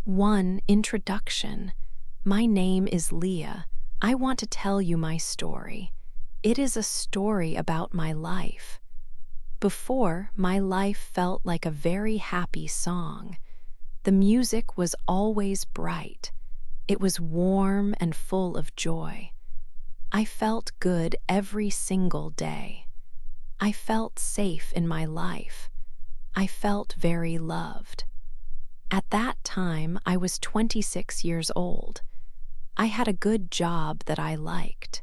1. Introduction. My name is Leah. I want to tell you my story. It is a story about my life. Before, my life felt like a very happy song. The music was always bright. It was warm and full of joy. I felt good every single day. I felt safe in my life. I felt very loved. At that time, I was 26 years old. I had a good job that I liked.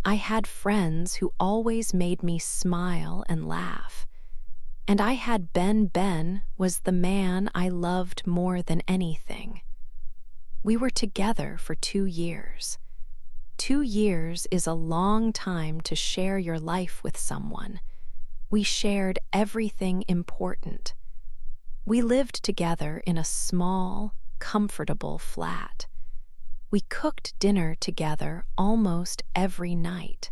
I had friends who always made me smile and laugh. And I had Ben. Ben was the man I loved more than anything. We were together for 2 years. 2 years is a long time to share your life with someone. We shared everything important. We lived together in a small, comfortable flat. We cooked dinner together almost every night.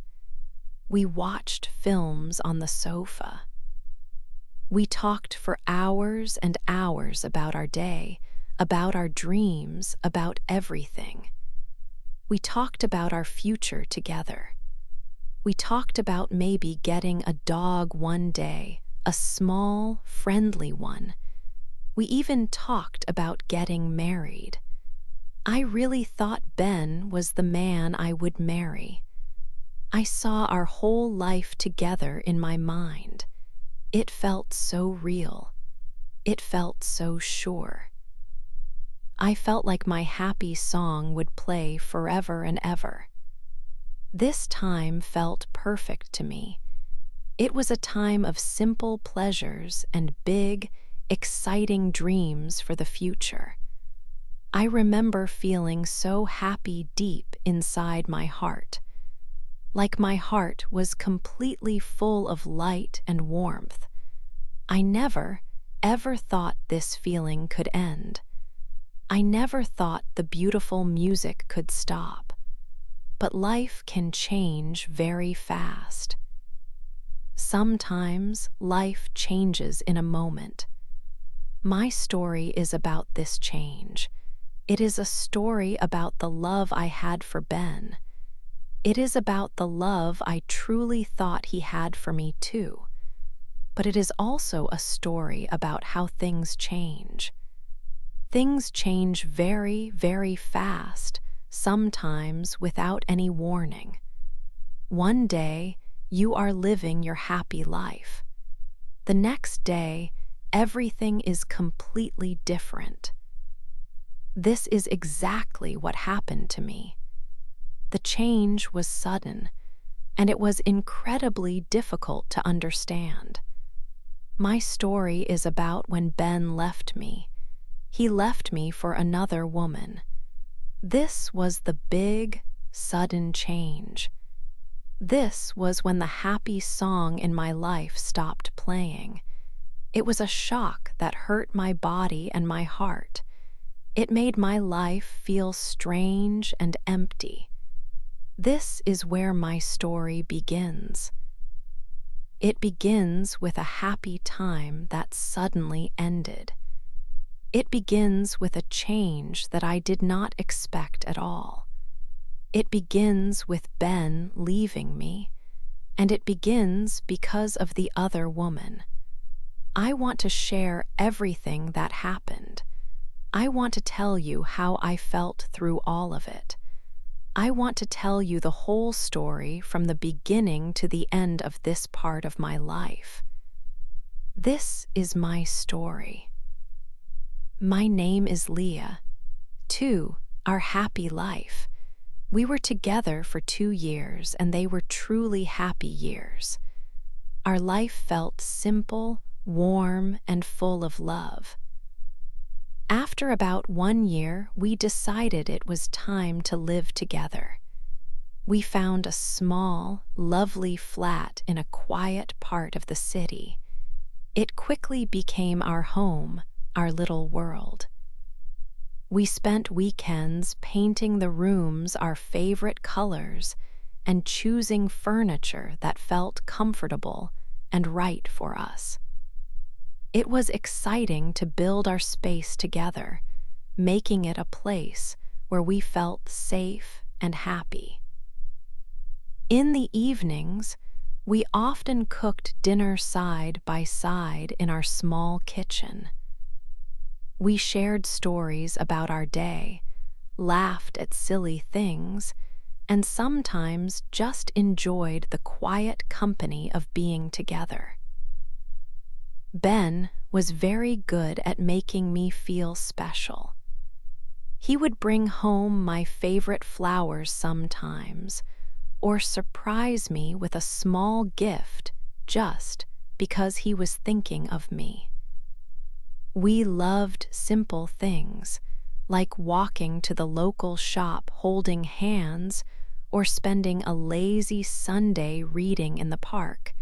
We watched films on the sofa. We talked for hours and hours about our day, about our dreams, about everything. We talked about our future together. We talked about maybe getting a dog one day, a small, friendly one. We even talked about getting married. I really thought Ben was the man I would marry. I saw our whole life together in my mind. It felt so real. It felt so sure. I felt like my happy song would play forever and ever. This time felt perfect to me. It was a time of simple pleasures and big, exciting dreams for the future. I remember feeling so happy deep inside my heart, like my heart was completely full of light and warmth. I never, ever thought this feeling could end. I never thought the beautiful music could stop. But life can change very fast. Sometimes life changes in a moment. My story is about this change. It is a story about the love I had for Ben. It is about the love I truly thought he had for me too. But it is also a story about how things change. Things change very, very fast, sometimes without any warning. One day, you are living your happy life. The next day, everything is completely different. This is exactly what happened to me. The change was sudden, and it was incredibly difficult to understand. My story is about when Ben left me. He left me for another woman. This was the big, sudden change. This was when the happy song in my life stopped playing. It was a shock that hurt my body and my heart. It made my life feel strange and empty. This is where my story begins. It begins with a happy time that suddenly ended. It begins with a change that I did not expect at all. It begins with Ben leaving me, and it begins because of the other woman. I want to share everything that happened. I want to tell you how I felt through all of it. I want to tell you the whole story from the beginning to the end of this part of my life. This is my story. My name is Leah. 2. Our happy life. We were together for 2 years, and they were truly happy years. Our life felt simple, warm, and full of love. After about 1 year, we decided it was time to live together. We found a small, lovely flat in a quiet part of the city. It quickly became our home, our little world. We spent weekends painting the rooms our favorite colors and choosing furniture that felt comfortable and right for us. It was exciting to build our space together, making it a place where we felt safe and happy. In the evenings, we often cooked dinner side by side in our small kitchen. We shared stories about our day, laughed at silly things, and sometimes just enjoyed the quiet company of being together. Ben was very good at making me feel special. He would bring home my favorite flowers sometimes, or surprise me with a small gift just because he was thinking of me. We loved simple things, like walking to the local shop holding hands or spending a lazy Sunday reading in the park,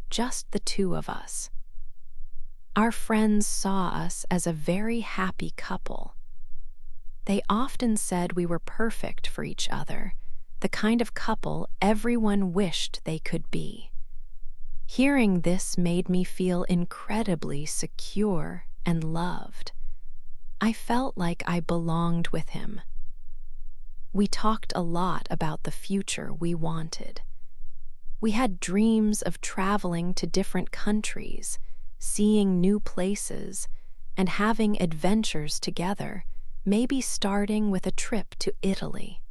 just the two of us. Our friends saw us as a very happy couple. They often said we were perfect for each other, the kind of couple everyone wished they could be. Hearing this made me feel incredibly secure and loved. I felt like I belonged with him. We talked a lot about the future we wanted. We had dreams of traveling to different countries, seeing new places, and having adventures together, maybe starting with a trip to Italy.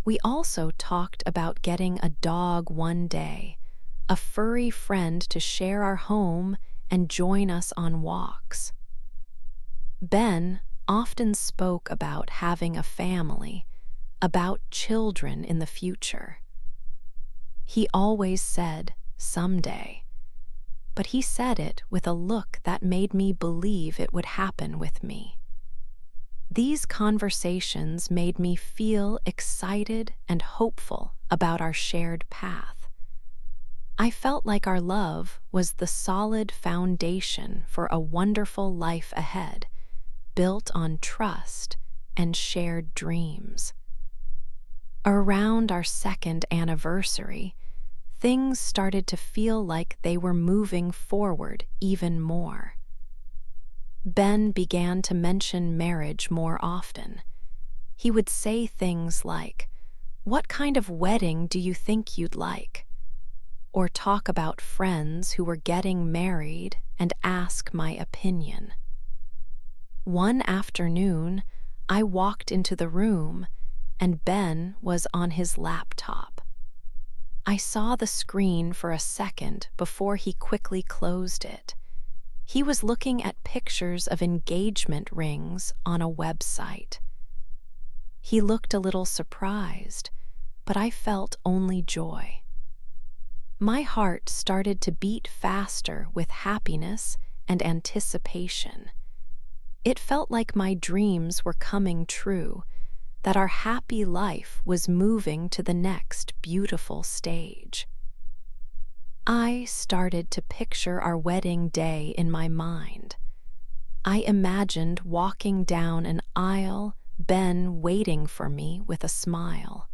We also talked about getting a dog one day, a furry friend to share our home and join us on walks. Ben often spoke about having a family, about children in the future. He always said, "Someday," but he said it with a look that made me believe it would happen with me. These conversations made me feel excited and hopeful about our shared path. I felt like our love was the solid foundation for a wonderful life ahead, built on trust and shared dreams. Around our second anniversary, things started to feel like they were moving forward even more. Ben began to mention marriage more often. He would say things like, "What kind of wedding do you think you'd like?" Or talk about friends who were getting married and ask my opinion. One afternoon, I walked into the room and Ben was on his laptop. I saw the screen for a second before he quickly closed it. He was looking at pictures of engagement rings on a website. He looked a little surprised, but I felt only joy. My heart started to beat faster with happiness and anticipation. It felt like my dreams were coming true, that our happy life was moving to the next beautiful stage. I started to picture our wedding day in my mind. I imagined walking down an aisle, Ben waiting for me with a smile.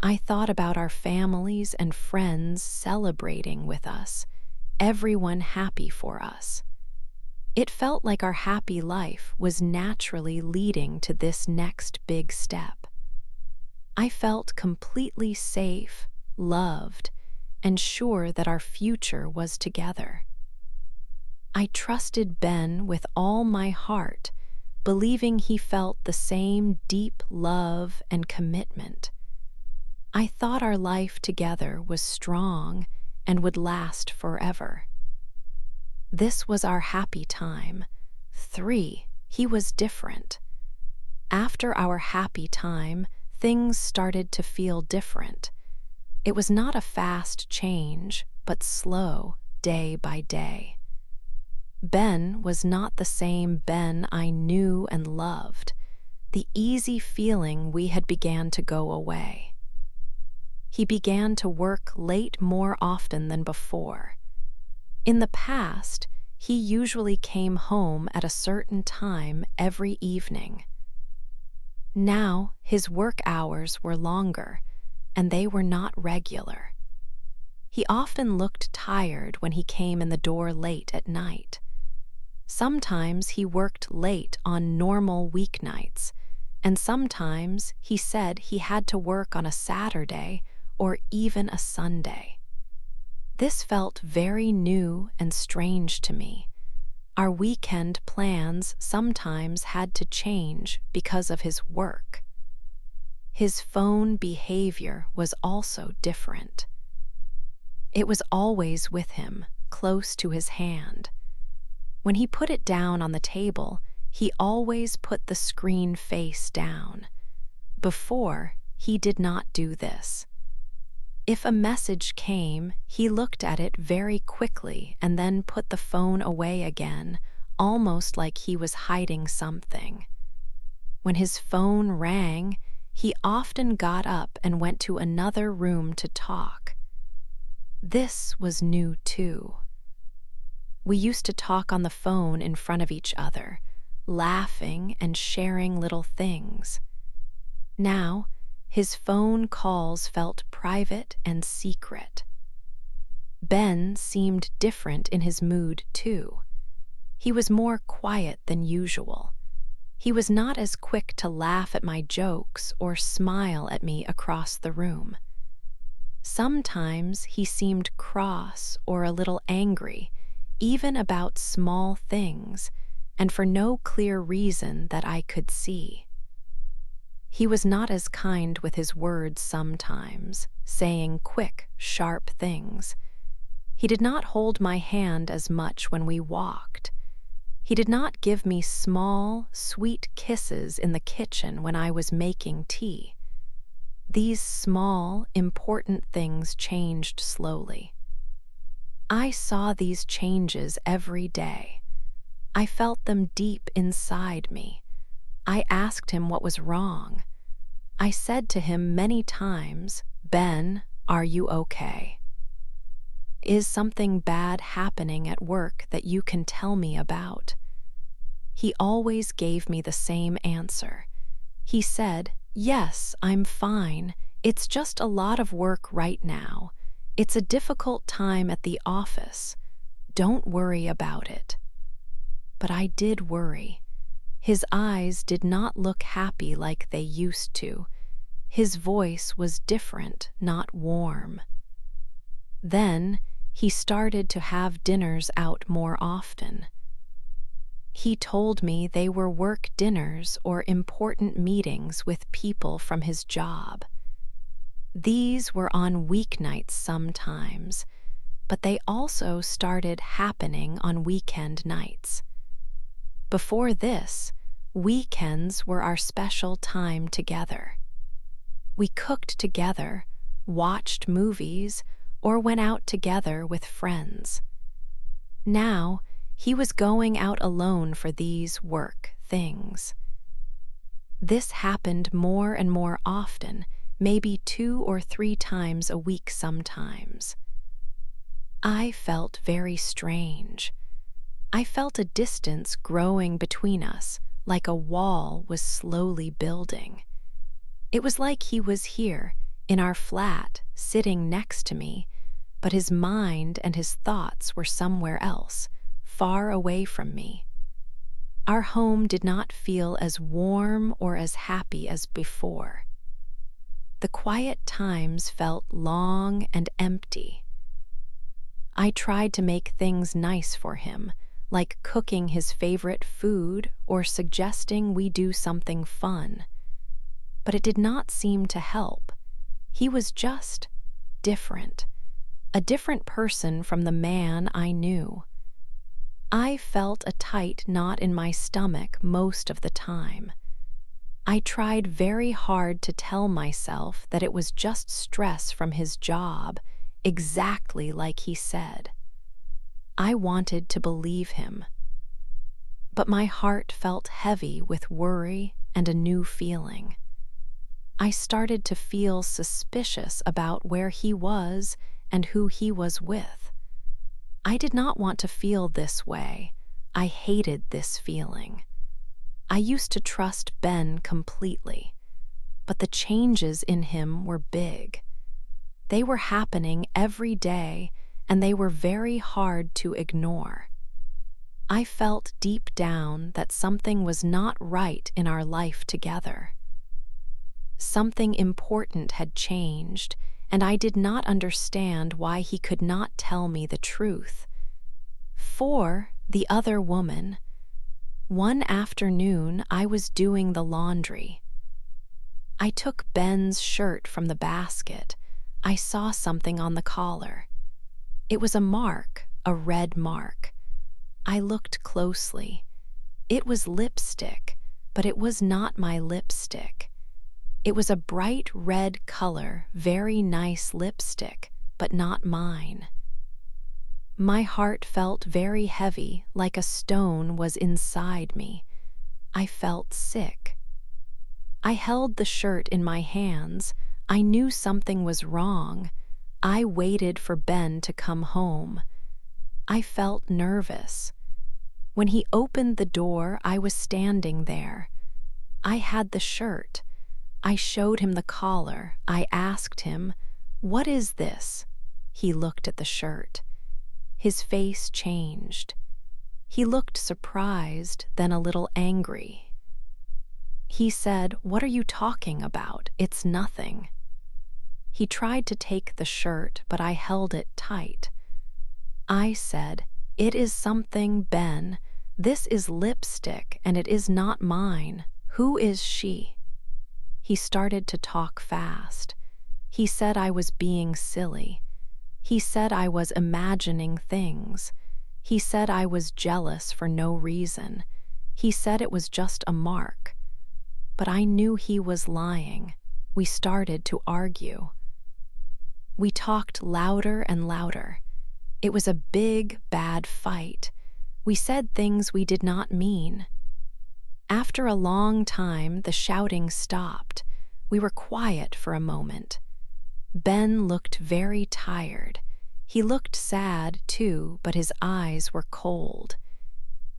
I thought about our families and friends celebrating with us, everyone happy for us. It felt like our happy life was naturally leading to this next big step. I felt completely safe, loved, and sure that our future was together. I trusted Ben with all my heart, believing he felt the same deep love and commitment. I thought our life together was strong and would last forever. This was our happy time. 3, he was different. After our happy time, things started to feel different. It was not a fast change, but slow, day by day. Ben was not the same Ben I knew and loved. The easy feeling we had began to go away. He began to work late more often than before. In the past, he usually came home at a certain time every evening. Now, his work hours were longer, and they were not regular. He often looked tired when he came in the door late at night. Sometimes he worked late on normal weeknights, and sometimes he said he had to work on a Saturday or even a Sunday. This felt very new and strange to me. Our weekend plans sometimes had to change because of his work. His phone behavior was also different. It was always with him, close to his hand. When he put it down on the table, he always put the screen face down. Before, he did not do this. If a message came, he looked at it very quickly and then put the phone away again, almost like he was hiding something. When his phone rang, he often got up and went to another room to talk. This was new too. We used to talk on the phone in front of each other, laughing and sharing little things. Now, his phone calls felt private and secret. Ben seemed different in his mood too. He was more quiet than usual. He was not as quick to laugh at my jokes or smile at me across the room. Sometimes he seemed cross or a little angry, even about small things, and for no clear reason that I could see. He was not as kind with his words sometimes, saying quick, sharp things. He did not hold my hand as much when we walked. He did not give me small, sweet kisses in the kitchen when I was making tea. These small, important things changed slowly. I saw these changes every day. I felt them deep inside me. I asked him what was wrong. I said to him many times, "Ben, are you okay? Is something bad happening at work that you can tell me about?" He always gave me the same answer. He said, "Yes, I'm fine. It's just a lot of work right now. It's a difficult time at the office. Don't worry about it." But I did worry. His eyes did not look happy like they used to. His voice was different, not warm. Then he started to have dinners out more often. He told me they were work dinners or important meetings with people from his job. These were on weeknights sometimes, but they also started happening on weekend nights. Before this, weekends were our special time together. We cooked together, watched movies, or went out together with friends. Now, he was going out alone for these work things. This happened more and more often, maybe 2 or 3 times a week sometimes. I felt very strange. I felt a distance growing between us, like a wall was slowly building. It was like he was here, in our flat, sitting next to me, but his mind and his thoughts were somewhere else, far away from me. Our home did not feel as warm or as happy as before. The quiet times felt long and empty. I tried to make things nice for him, like cooking his favorite food or suggesting we do something fun. But it did not seem to help. He was just different, a different person from the man I knew. I felt a tight knot in my stomach most of the time. I tried very hard to tell myself that it was just stress from his job, exactly like he said. I wanted to believe him. But my heart felt heavy with worry and a new feeling. I started to feel suspicious about where he was and who he was with. I did not want to feel this way. I hated this feeling. I used to trust Ben completely, but the changes in him were big. They were happening every day, and they were very hard to ignore. I felt deep down that something was not right in our life together. Something important had changed, and I did not understand why he could not tell me the truth. For the other woman, one afternoon I was doing the laundry. I took Ben's shirt from the basket. I saw something on the collar. It was a mark, a red mark. I looked closely. It was lipstick, but it was not my lipstick. It was a bright red color, very nice lipstick, but not mine. My heart felt very heavy, like a stone was inside me. I felt sick. I held the shirt in my hands. I knew something was wrong. I waited for Ben to come home. I felt nervous. When he opened the door, I was standing there. I had the shirt. I showed him the collar. I asked him, "What is this?" He looked at the shirt. His face changed. He looked surprised, then a little angry. He said, "What are you talking about? It's nothing." He tried to take the shirt, but I held it tight. I said, "It is something, Ben. This is lipstick, and it is not mine. Who is she?" He started to talk fast. He said I was being silly. He said I was imagining things. He said I was jealous for no reason. He said it was just a mark. But I knew he was lying. We started to argue. We talked louder and louder. It was a big, bad fight. We said things we did not mean. After a long time, the shouting stopped. We were quiet for a moment. Ben looked very tired. He looked sad, too, but his eyes were cold.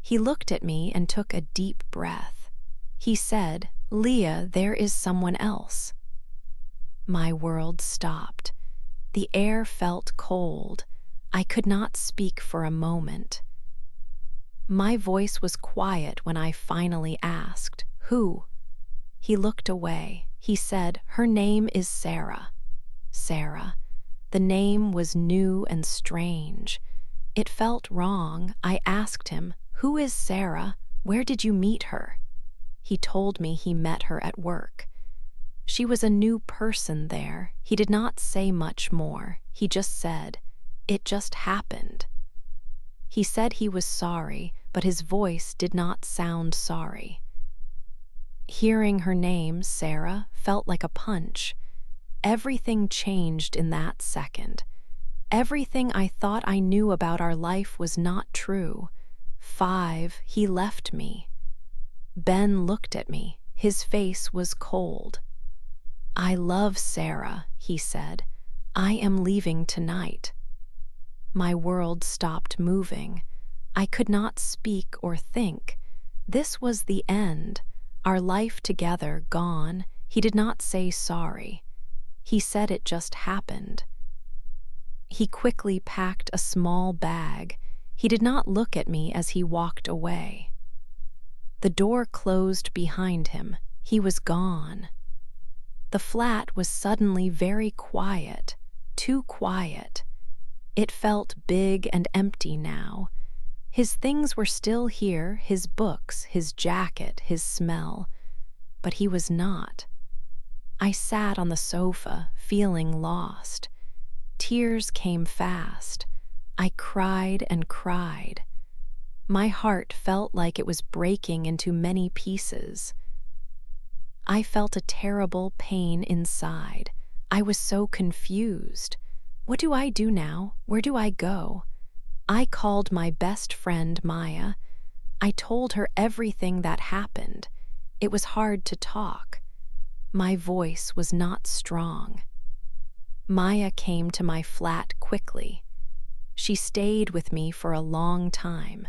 He looked at me and took a deep breath. He said, "Leah, there is someone else." My world stopped. The air felt cold. I could not speak for a moment. My voice was quiet when I finally asked, "Who?" He looked away. He said, "Her name is Sarah." Sarah. The name was new and strange. It felt wrong. I asked him, "Who is Sarah? Where did you meet her?" He told me he met her at work. She was a new person there. He did not say much more. He just said, "It just happened." He said he was sorry, but his voice did not sound sorry. Hearing her name, Sarah, felt like a punch. Everything changed in that second. Everything I thought I knew about our life was not true. 5, he left me. Ben looked at me. His face was cold. "I love Sarah," he said. "I am leaving tonight." My world stopped moving. I could not speak or think. This was the end. Our life together gone. He did not say sorry. He said it just happened. He quickly packed a small bag. He did not look at me as he walked away. The door closed behind him. He was gone. The flat was suddenly very quiet, too quiet. It felt big and empty now. His things were still here, his books, his jacket, his smell. But he was not. I sat on the sofa, feeling lost. Tears came fast. I cried and cried. My heart felt like it was breaking into many pieces. I felt a terrible pain inside. I was so confused. What do I do now? Where do I go? I called my best friend, Maya. I told her everything that happened. It was hard to talk. My voice was not strong. Maya came to my flat quickly. She stayed with me for a long time.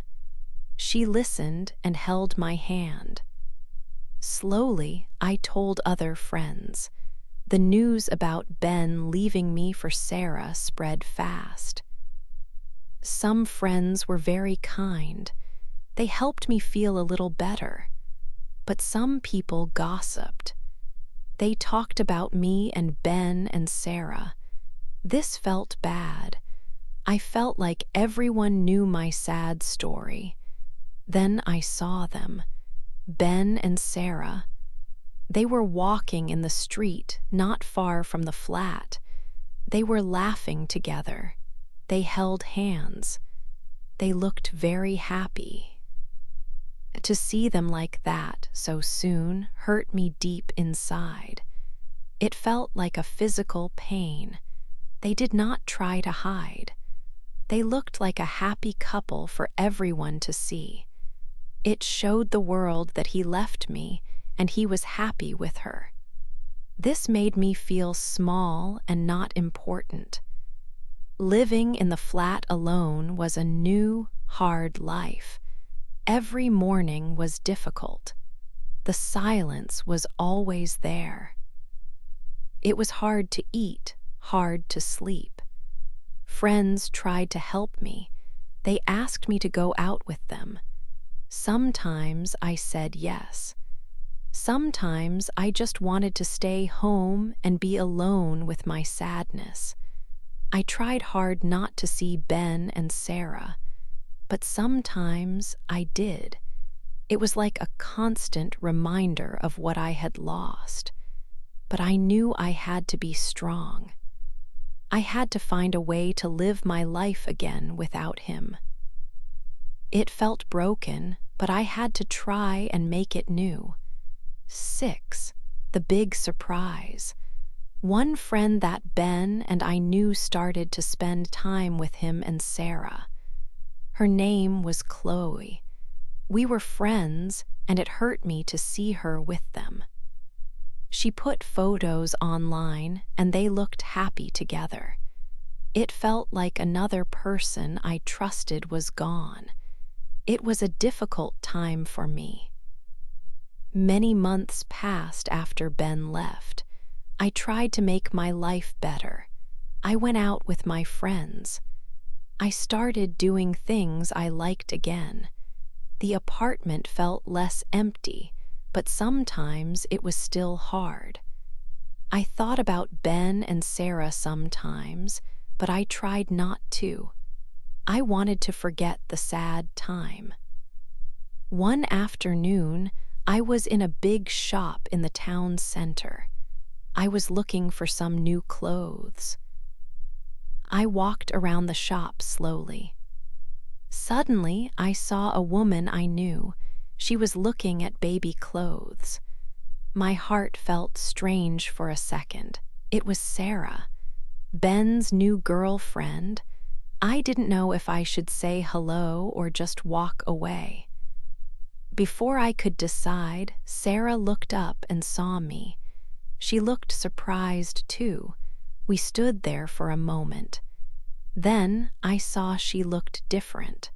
She listened and held my hand. Slowly, I told other friends. The news about Ben leaving me for Sarah spread fast. Some friends were very kind. They helped me feel a little better. But some people gossiped. They talked about me and Ben and Sarah. This felt bad. I felt like everyone knew my sad story. Then I saw them, Ben and Sarah. They were walking in the street not far from the flat. They were laughing together. They held hands. They looked very happy. To see them like that so soon hurt me deep inside. It felt like a physical pain. They did not try to hide. They looked like a happy couple for everyone to see. It showed the world that he left me and he was happy with her. This made me feel small and not important. Living in the flat alone was a new, hard life. Every morning was difficult. The silence was always there. It was hard to eat, hard to sleep. Friends tried to help me. They asked me to go out with them. Sometimes I said yes. Sometimes I just wanted to stay home and be alone with my sadness. I tried hard not to see Ben and Sarah, but sometimes I did. It was like a constant reminder of what I had lost. But I knew I had to be strong. I had to find a way to live my life again without him. It felt broken, but I had to try and make it new. 6. The big surprise. One friend that Ben and I knew started to spend time with him and Sarah. Her name was Chloe. We were friends, and it hurt me to see her with them. She put photos online, and they looked happy together. It felt like another person I trusted was gone. It was a difficult time for me. Many months passed after Ben left. I tried to make my life better. I went out with my friends. I started doing things I liked again. The apartment felt less empty, but sometimes it was still hard. I thought about Ben and Sarah sometimes, but I tried not to. I wanted to forget the sad time. One afternoon, I was in a big shop in the town center. I was looking for some new clothes. I walked around the shop slowly. Suddenly, I saw a woman I knew. She was looking at baby clothes. My heart felt strange for a second. It was Sarah, Ben's new girlfriend. I didn't know if I should say hello or just walk away. Before I could decide, Sarah looked up and saw me. She looked surprised too. We stood there for a moment. Then I saw she looked different.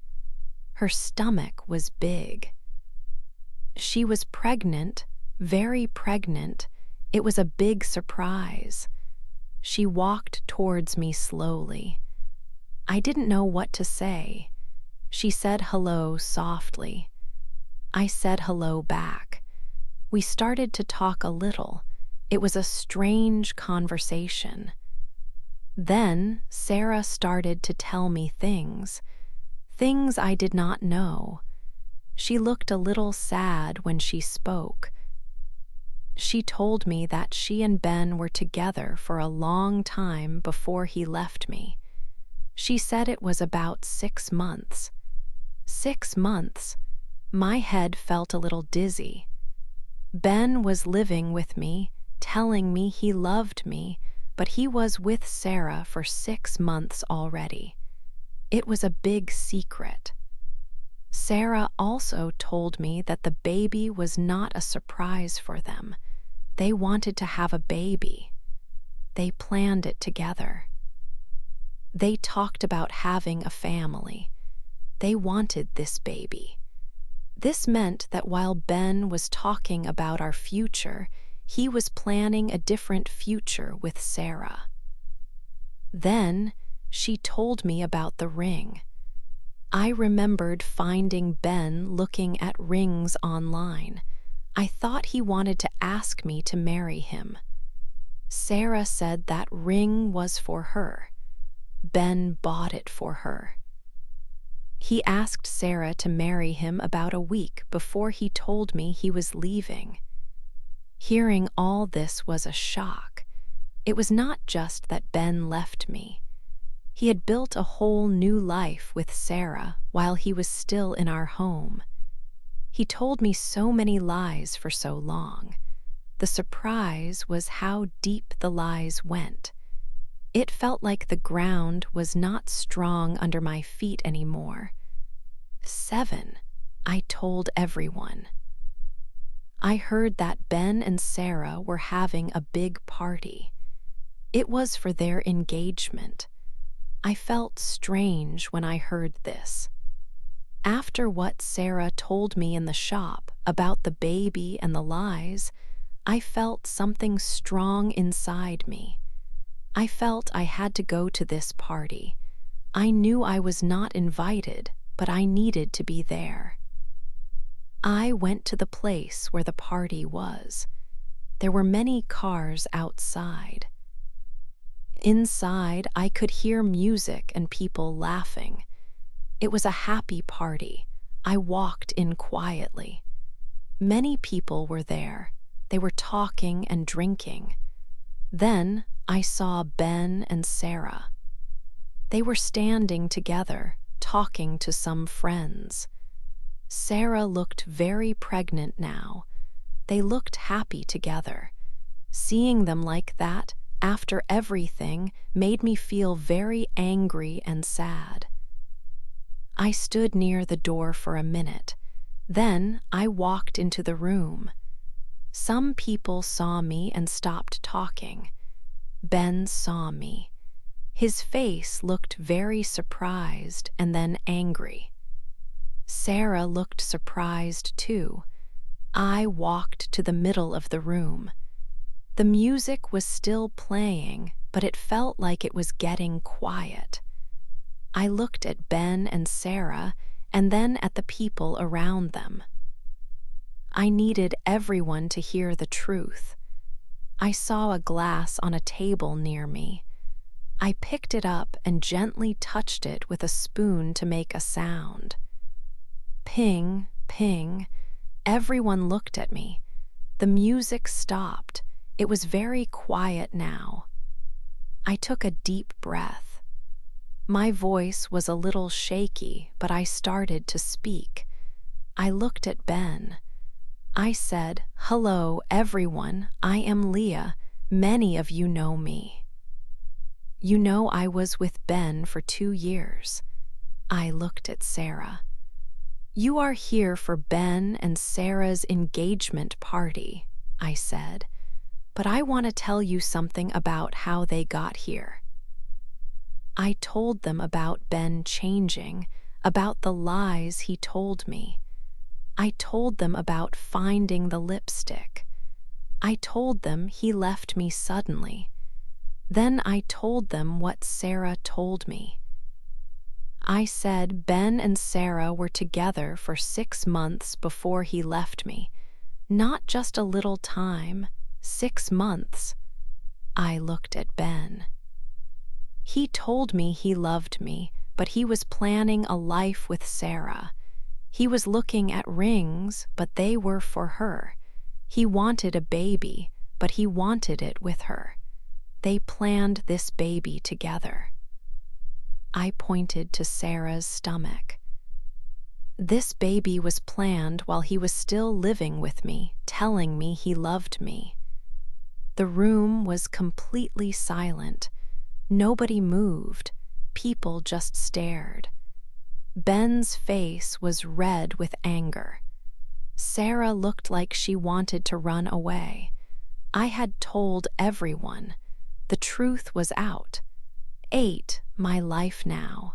Her stomach was big. She was pregnant, very pregnant. It was a big surprise. She walked towards me slowly. I didn't know what to say. She said hello softly. I said hello back. We started to talk a little. It was a strange conversation. Then Sarah started to tell me things I did not know. She looked a little sad when she spoke. She told me that she and Ben were together for a long time before he left me. She said it was about 6 months. 6 months. My head felt a little dizzy. Ben was living with me, telling me he loved me, but he was with Sarah for 6 months already. It was a big secret. Sarah also told me that the baby was not a surprise for them. They wanted to have a baby. They planned it together. They talked about having a family. They wanted this baby. This meant that while Ben was talking about our future, he was planning a different future with Sarah. Then she told me about the ring. I remembered finding Ben looking at rings online. I thought he wanted to ask me to marry him. Sarah said that ring was for her. Ben bought it for her. He asked Sarah to marry him about a week before he told me he was leaving. Hearing all this was a shock. It was not just that Ben left me. He had built a whole new life with Sarah while he was still in our home. He told me so many lies for so long. The surprise was how deep the lies went. It felt like the ground was not strong under my feet anymore. 7, I told everyone. I heard that Ben and Sarah were having a big party. It was for their engagement. I felt strange when I heard this. After what Sarah told me in the shop about the baby and the lies, I felt something strong inside me. I felt I had to go to this party. I knew I was not invited, but I needed to be there. I went to the place where the party was. There were many cars outside. Inside, I could hear music and people laughing. It was a happy party. I walked in quietly. Many people were there. They were talking and drinking. Then I saw Ben and Sarah. They were standing together, talking to some friends. Sarah looked very pregnant now. They looked happy together. Seeing them like that, after everything, made me feel very angry and sad. I stood near the door for a minute. Then I walked into the room. Some people saw me and stopped talking. Ben saw me. His face looked very surprised and then angry. Sarah looked surprised too. I walked to the middle of the room. The music was still playing, but it felt like it was getting quiet. I looked at Ben and Sarah and then at the people around them. I needed everyone to hear the truth. I saw a glass on a table near me. I picked it up and gently touched it with a spoon to make a sound. Ping, ping. Everyone looked at me. The music stopped. It was very quiet now. I took a deep breath. My voice was a little shaky, but I started to speak. I looked at Ben. I said, "Hello, everyone. I am Leah. Many of you know me. You know I was with Ben for 2 years." I looked at Sarah. "You are here for Ben and Sarah's engagement party," I said. "But I want to tell you something about how they got here." I told them about Ben changing, about the lies he told me. I told them about finding the lipstick. I told them he left me suddenly. Then I told them what Sarah told me. I said Ben and Sarah were together for 6 months before he left me. Not just a little time, 6 months. I looked at Ben. He told me he loved me, but he was planning a life with Sarah. He was looking at rings, but they were for her. He wanted a baby, but he wanted it with her. They planned this baby together. I pointed to Sarah's stomach. This baby was planned while he was still living with me, telling me he loved me. The room was completely silent. Nobody moved. People just stared. Ben's face was red with anger. Sarah looked like she wanted to run away. I had told everyone. The truth was out. 8, my life now.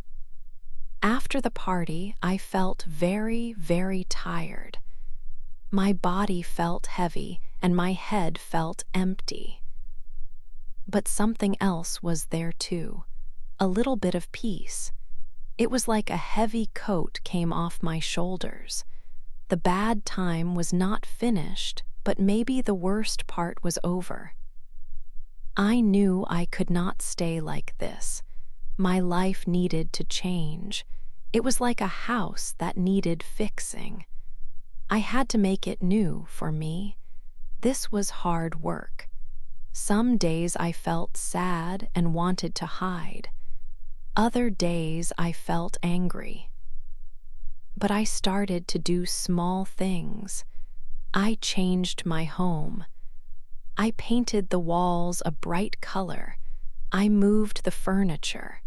After the party, I felt very, very tired. My body felt heavy and my head felt empty. But something else was there too. A little bit of peace. It was like a heavy coat came off my shoulders. The bad time was not finished, but maybe the worst part was over. I knew I could not stay like this. My life needed to change. It was like a house that needed fixing. I had to make it new for me. This was hard work. Some days I felt sad and wanted to hide. Other days I felt angry. But I started to do small things. I changed my home. I painted the walls a bright color. I moved the furniture.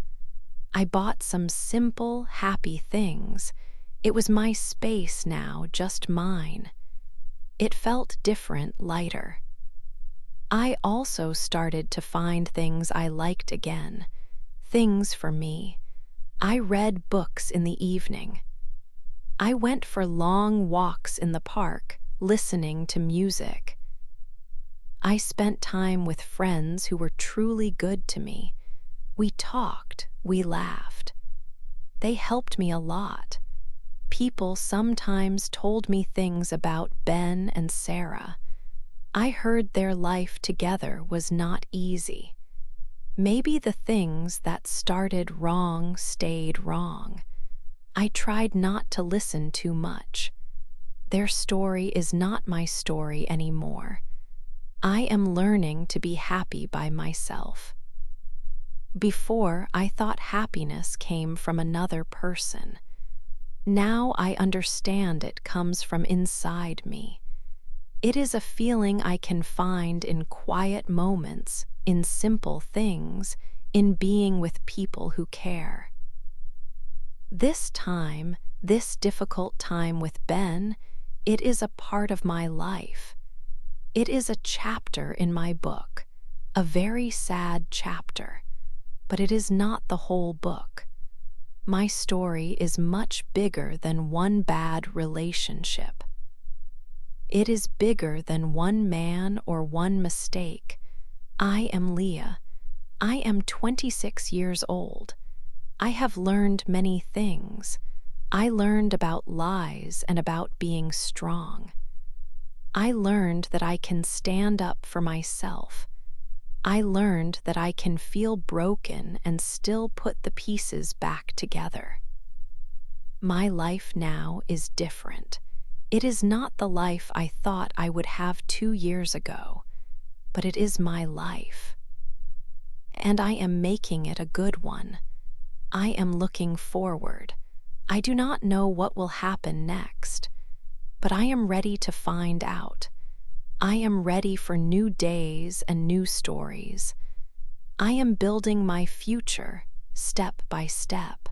I bought some simple, happy things. It was my space now, just mine. It felt different, lighter. I also started to find things I liked again, things for me. I read books in the evening. I went for long walks in the park, listening to music. I spent time with friends who were truly good to me. We talked, we laughed. They helped me a lot. People sometimes told me things about Ben and Sarah. I heard their life together was not easy. Maybe the things that started wrong stayed wrong. I tried not to listen too much. Their story is not my story anymore. I am learning to be happy by myself. Before, I thought happiness came from another person. Now I understand it comes from inside me. It is a feeling I can find in quiet moments, in simple things, in being with people who care. This time, this difficult time with Ben, it is a part of my life. It is a chapter in my book, a very sad chapter, but it is not the whole book. My story is much bigger than one bad relationship. It is bigger than one man or one mistake. I am Leah. I am 26 years old. I have learned many things. I learned about lies and about being strong. I learned that I can stand up for myself. I learned that I can feel broken and still put the pieces back together. My life now is different. It is not the life I thought I would have 2 years ago, but it is my life. And I am making it a good one. I am looking forward. I do not know what will happen next, but I am ready to find out. I am ready for new days and new stories. I am building my future step by step.